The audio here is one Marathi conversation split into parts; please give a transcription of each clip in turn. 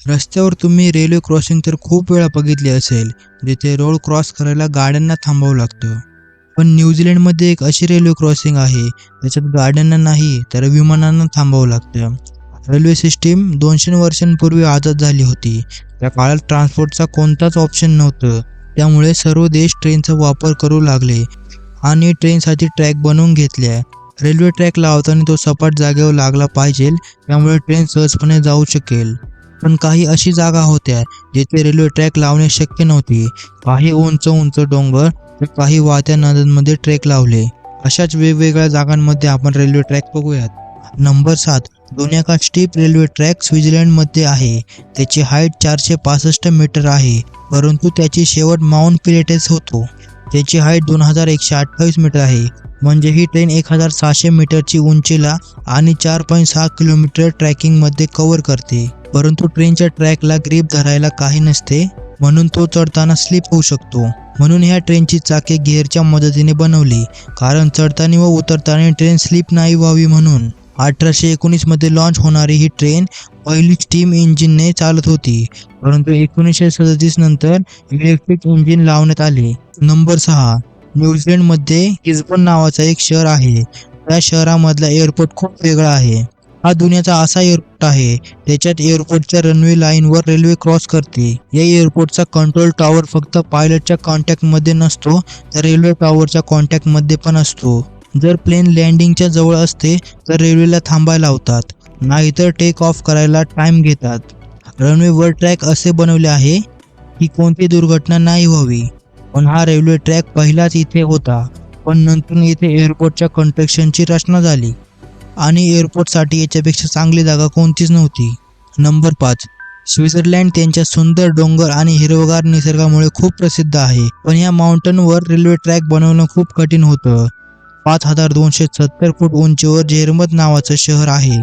रस्त्यावर तुम्ही रेल्वे क्रॉसिंग तर खूप वेळा बघितले असेल, जिथे रोड क्रॉस करायला गाड्यांना थांबावं लागतं. पण न्यूझीलंडमध्ये एक अशी रेल्वे क्रॉसिंग आहे, त्याच्यात गाड्यांना नाही तर विमानांना थांबावं लागतं. रेल्वे सिस्टीम 200 वर्षांपूर्वी आझाद झाली होती. त्या काळात ट्रान्सपोर्टचा कोणताच ऑप्शन नव्हतं. त्यामुळे सर्व देश ट्रेनचा वापर करू लागले आणि ट्रेनसाठी ट्रॅक बनवून घेतल्या. रेल्वे ट्रॅक लावताना तो सपाट जागेवर लागला पाहिजे, त्यामुळे ट्रेन सहजपणे जाऊ शकेल. पण काही अशी जागा होत्या जिथे रेल्वे ट्रॅक लावणे शक्य नव्हते. काही उंच उंच डोंगर तर काही वाहत्या नद्यांमध्ये ट्रॅक लावले. अशाच वेगवेगळ्या जागांमध्ये आपण रेल्वे ट्रॅक बघूयात. नंबर 7. दोन्याका स्टीप रेल्वे ट्रॅक स्वित्झर्लंडमध्ये आहे. त्याची हाईट 465 मीटर आहे, परंतु त्याची शेवट माउंट पिलेटेस होतो. त्याची हाईट 2128 मीटर आहे. म्हणजे ही ट्रेन 1600 मीटरची उंचीला आणि 4.6 किलोमीटर ट्रॅकिंगमध्ये कव्हर करते. परंतु ट्रेनच्या ट्रॅकला ग्रीप धरायला काही नसते, म्हणून तो चढताना स्लिप होऊ शकतो. म्हणून ह्या ट्रेनची चाके गिअरच्या मदतीने बनवली, कारण चढताना व उतरताना ट्रेन स्लिप नाही व्हावी म्हणून. 1819 मध्ये लॉन्च होणारी ही ट्रेन पहिली स्टीम इंजिनने चालत होती, परंतु 1937 नंतर इलेक्ट्रिक इंजिन लावण्यात आले. नंबर 6. न्यूझीलंडमध्ये गिसबन नावाचा एक शहर आहे. त्या शहरामधला एअरपोर्ट खूप वेगळा आहे. हा दुनियाचा असा एअरपोर्ट आहे, त्याच्यात एअरपोर्टच्या रनवे लाईनवर रेल्वे क्रॉस करते. या एअरपोर्टचा कंट्रोल टॉवर फक्त पायलटच्या कॉन्टॅक्टमध्ये नसतो, तर रेल्वे टॉवरच्या कॉन्टॅक्टमध्ये पण असतो. जर प्लेन लँडिंगच्या जवळ असते तर रेल्वेला थांबायला लावतात, नाहीतर टेक ऑफ करायला टाइम घेतात. रनवेवर ट्रॅक असे बनवले आहे की कोणती दुर्घटना नाही व्हावी. पण हा रेल्वे ट्रॅक पहिलाच इथे होता, पण नंतर इथे एअरपोर्टच्या कन्स्ट्रक्शनची रचना झाली आणि एअरपोर्टसाठी याच्यापेक्षा चांगली जागा कोणतीच नव्हती. नंबर 5. स्वित्झर्लंड त्यांच्या सुंदर डोंगर आणि हिरवगार निसर्गामुळे खूप प्रसिद्ध आहे. पण या माउंटनवर रेल्वे ट्रॅक बनवणं खूप कठीण होतं. 5270 फूट उंचीवर झेरमत नावाचं शहर आहे.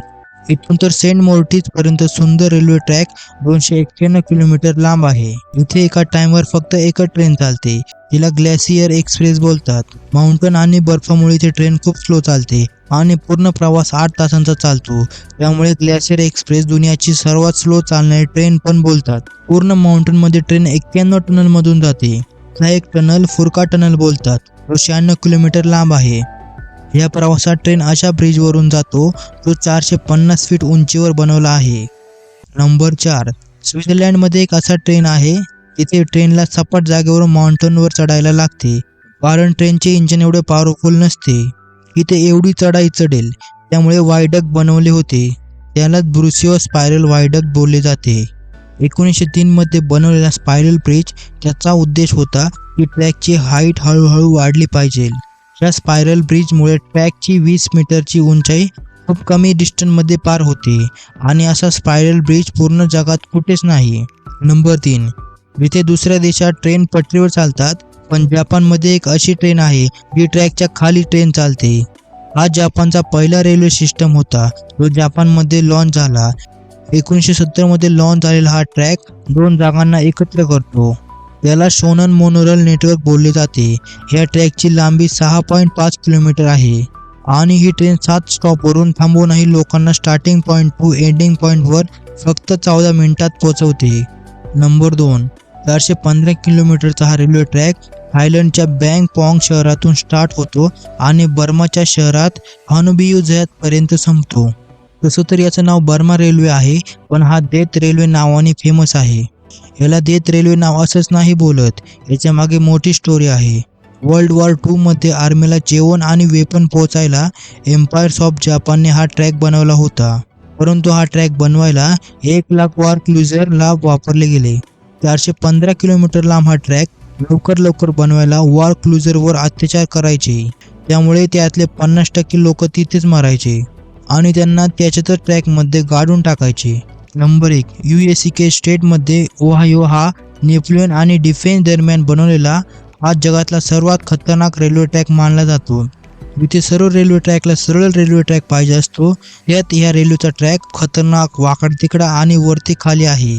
इथून तर सेंट मोर्टिस पर्यंत सुंदर रेल्वे ट्रॅक 291 किलोमीटर लांब आहे. इथे एका टाइमवर फक्त एकच ट्रेन चालते. तिला ग्लेशियर एक्सप्रेस बोलतात. माउंटन आणि बर्फामुळे इथे ट्रेन खूप स्लो चालते आणि पूर्ण प्रवास 8 तासांचा चालतो. त्यामुळे ग्लेशियर एक्सप्रेस दुनियाची सर्वात स्लो चालणारी ट्रेन पण बोलतात. पूर्ण माउंटन मध्ये ट्रेन 91 टनल मधून जाते. हा एक टनल फुरका टनल बोलतात. तो 96 किलोमीटर लांब आहे. या प्रवासात ट्रेन अशा ब्रिजवरून जातो जो 450 फीट उंचीवर बनवला आहे. नंबर 4. स्वित्झर्लंडमध्ये एक असा ट्रेन आहे तिथे ट्रेनला सपाट जागेवरून माउंटनवर चढायला लागते, कारण ट्रेनचे इंजिन एवढे पॉवरफुल नसते. इथे एवढी चढाई चढेल, त्यामुळे वायडक्ट बनवले होते. त्यालाच ब्रुसिओ स्पायरल वायडक्ट बोलले जाते. 1903 मध्ये बनवलेला स्पायरल ब्रिज त्याचा उद्देश होता की ट्रॅकची हाईट हळूहळू वाढली पाहिजे. या स्पायरल ब्रिजमुळे ट्रॅकची 20 मीटरची उंचाई खूप कमी डिस्टन्समध्ये पार होते आणि असा स्पायरल ब्रिज पूर्ण जगात कुठेच नाही. नंबर 3. जिथे दुसऱ्या देशात ट्रेन पटरीवर चालतात, पण जपानमध्ये एक अशी ट्रेन आहे जी ट्रॅकच्या खाली ट्रेन चालते. हा जपानचा पहिला रेल्वे सिस्टम होता जो जपानमध्ये लॉन्च झाला. 1970 मध्ये लॉन्च झालेला हा ट्रॅक 2 जागांना एकत्र करतो. त्याला शोनन मोनोरेल नेटवर्क बोलले जाते. या ट्रॅकची लांबी 6.5 किलोमीटर आहे आणि ही ट्रेन 7 स्टॉपवरून थांबवूनही लोकांना स्टार्टिंग पॉईंट टू एंडिंग पॉईंटवर फक्त 14 मिनिटात पोहोचवते. नंबर 2. 415 किलोमीटरचा हा रेल्वे ट्रॅक थायलंडच्या बँगपॉंग शहरातून स्टार्ट होतो आणि बर्माच्या शहरात हनुबियुजयात पर्यंत संपतो. तसं तर याचं नाव बर्मा रेल्वे आहे, पण हा देत रेल्वे नावाने फेमस आहे. याला देत रेल्वे नाव असंच नाही बोलत, याच्या मागे मोठी स्टोरी आहे. वर्ल्ड वॉर 2 मध्ये आर्मीला जेवण आणि वेपन पोहोचायला एम्पायर्स ऑफ जपानने हा ट्रॅक बनवला होता. परंतु हा ट्रॅक बनवायला 1 लाख वॉर क्रुझर ला वापरले गेले. 415 किलोमीटर लांब हा ट्रॅक लवकर बनवायला वॉर क्रुझरवर अत्याचार करायचे, त्यामुळे त्यातले 50% लोक तिथेच मरायचे आणि त्यांना त्याच्यातच ट्रॅकमध्ये गाडून टाकायचे. नंबर 1. USK स्टेटमध्ये ओहायो हा नेपोलियन आणि डिफेन्स दरम्यान बनवलेला हा जगातला सर्वात खतरनाक रेल्वे ट्रॅक मानला जातो. जिथे सर्व रेल्वे ट्रॅकला सरळ रेल्वे ट्रॅक पाहिजे असतो, यात ह्या रेल्वेचा ट्रॅक खतरनाक, वाकडा तिकडा आणि वरती खाली आहे.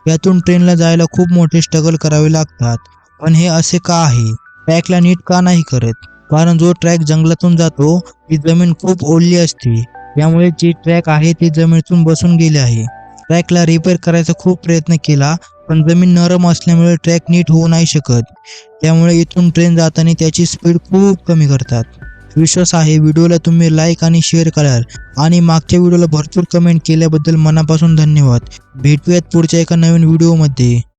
यातून ट्रेनला जायला खूप मोठे स्ट्रगल करावे लागतात. पण हे असे का आहे? ट्रॅकला नीट का नाही करत? कारण जो ट्रॅक जंगलातून जातो ती जमीन खूप ओली असते, त्यामुळे जी ट्रॅक आहे ती जमिनीतून बसून गेली आहे. ट्रॅकला रिपेअर करायचा खूप प्रयत्न केला, पण जमीन नरम असल्यामुळे ट्रॅक नीट होऊ नाही शकत. त्यामुळे इथून ट्रेन जाताना त्याची स्पीड खूप कमी करतात. विश्वास आहे व्हिडिओला तुम्ही लाईक आणि शेअर कराल आणि मागच्या व्हिडिओला भरपूर कमेंट केल्याबद्दल मनापासून धन्यवाद. भेटूयात पुढच्या एका नवीन व्हिडिओमध्ये.